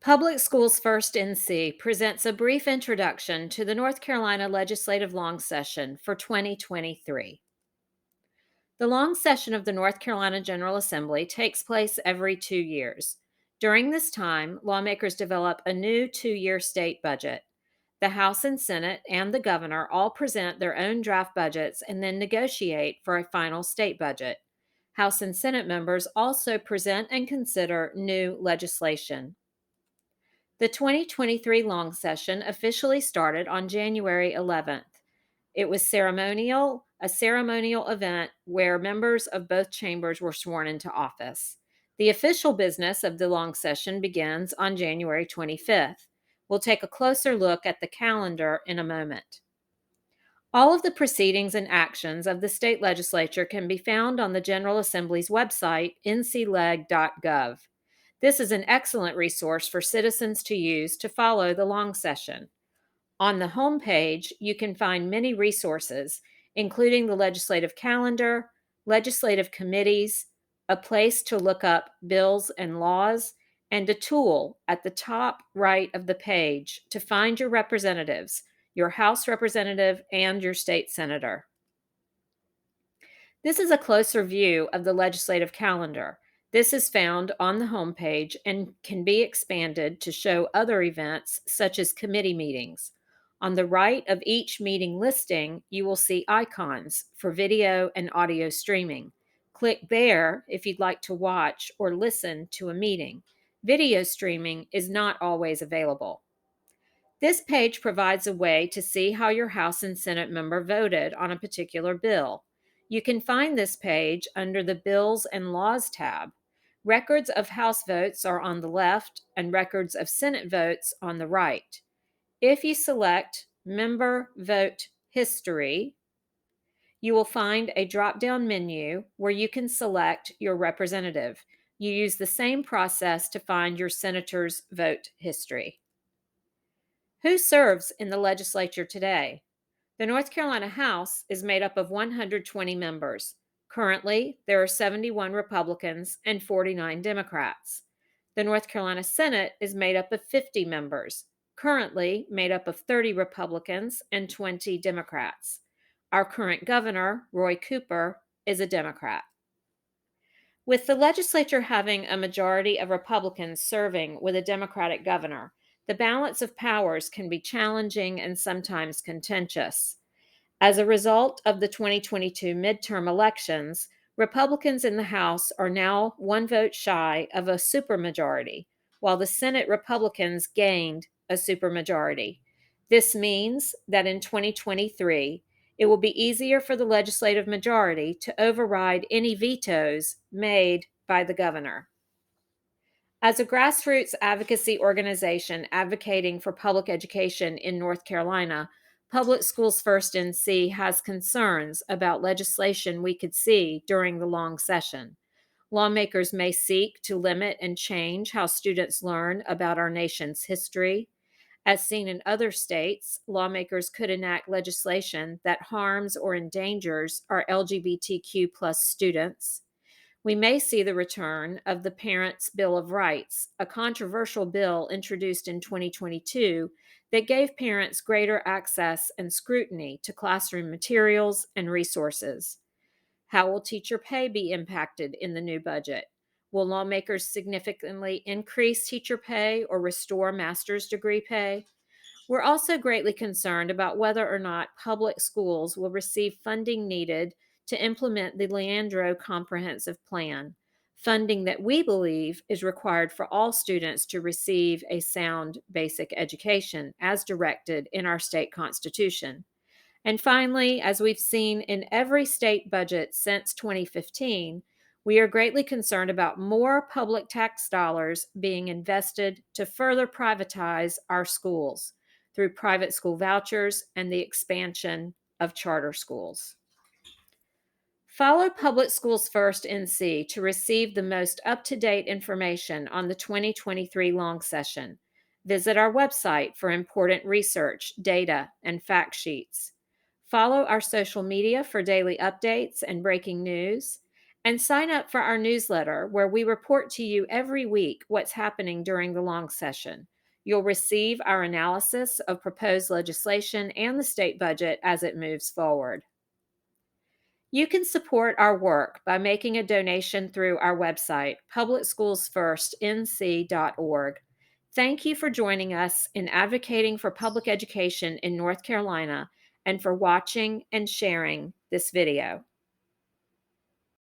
Public Schools First NC presents a brief introduction to the North Carolina Legislative Long Session for 2023. The long session of the North Carolina General Assembly takes place every 2 years. During this time, lawmakers develop a new 2-year state budget. The House and Senate and the governor all present their own draft budgets and then negotiate for a final state budget. House and Senate members also present and consider new legislation. The 2023 long session officially started on January 11th. It was a ceremonial event where members of both chambers were sworn into office. The official business of the long session begins on January 25th. We'll take a closer look at the calendar in a moment. All of the proceedings and actions of the state legislature can be found on the General Assembly's website, ncleg.gov. This is an excellent resource for citizens to use to follow the long session. On the home page, you can find many resources, including the legislative calendar, legislative committees, a place to look up bills and laws, and a tool at the top right of the page to find your representatives, your House representative, and your state senator. This is a closer view of the legislative calendar. This is found on the homepage and can be expanded to show other events such as committee meetings. On the right of each meeting listing, you will see icons for video and audio streaming. Click there if you'd like to watch or listen to a meeting. Video streaming is not always available. This page provides a way to see how your House and Senate member voted on a particular bill. You can find this page under the Bills and Laws tab. Records of House votes are on the left and records of Senate votes on the right. If you select Member Vote History, you will find a drop-down menu where you can select your representative. You use the same process to find your senator's vote history. Who serves in the legislature today? The North Carolina House is made up of 120 members. Currently, there are 71 Republicans and 49 Democrats. The North Carolina Senate is made up of 50 members, currently made up of 30 Republicans and 20 Democrats. Our current governor, Roy Cooper, is a Democrat. With the legislature having a majority of Republicans serving with a Democratic governor, the balance of powers can be challenging and sometimes contentious. As a result of the 2022 midterm elections, Republicans in the House are now one vote shy of a supermajority, while the Senate Republicans gained a supermajority. This means that in 2023, it will be easier for the legislative majority to override any vetoes made by the governor. As a grassroots advocacy organization advocating for public education in North Carolina, Public Schools First NC has concerns about legislation we could see during the long session. Lawmakers may seek to limit and change how students learn about our nation's history. As seen in other states, lawmakers could enact legislation that harms or endangers our LGBTQ plus students. We may see the return of the Parents' Bill of Rights, a controversial bill introduced in 2022 that gave parents greater access and scrutiny to classroom materials and resources. How will teacher pay be impacted in the new budget? Will lawmakers significantly increase teacher pay or restore master's degree pay? We're also greatly concerned about whether or not public schools will receive funding needed to implement the Leandro Comprehensive Plan, funding that we believe is required for all students to receive a sound basic education as directed in our state constitution. And finally, as we've seen in every state budget since 2015, we are greatly concerned about more public tax dollars being invested to further privatize our schools through private school vouchers and the expansion of charter schools. Follow Public Schools First NC to receive the most up-to-date information on the 2023 long session. Visit our website for important research, data, and fact sheets. Follow our social media for daily updates and breaking news. And sign up for our newsletter where we report to you every week what's happening during the long session. You'll receive our analysis of proposed legislation and the state budget as it moves forward. You can support our work by making a donation through our website, publicschoolsfirstnc.org. Thank you for joining us in advocating for public education in North Carolina and for watching and sharing this video.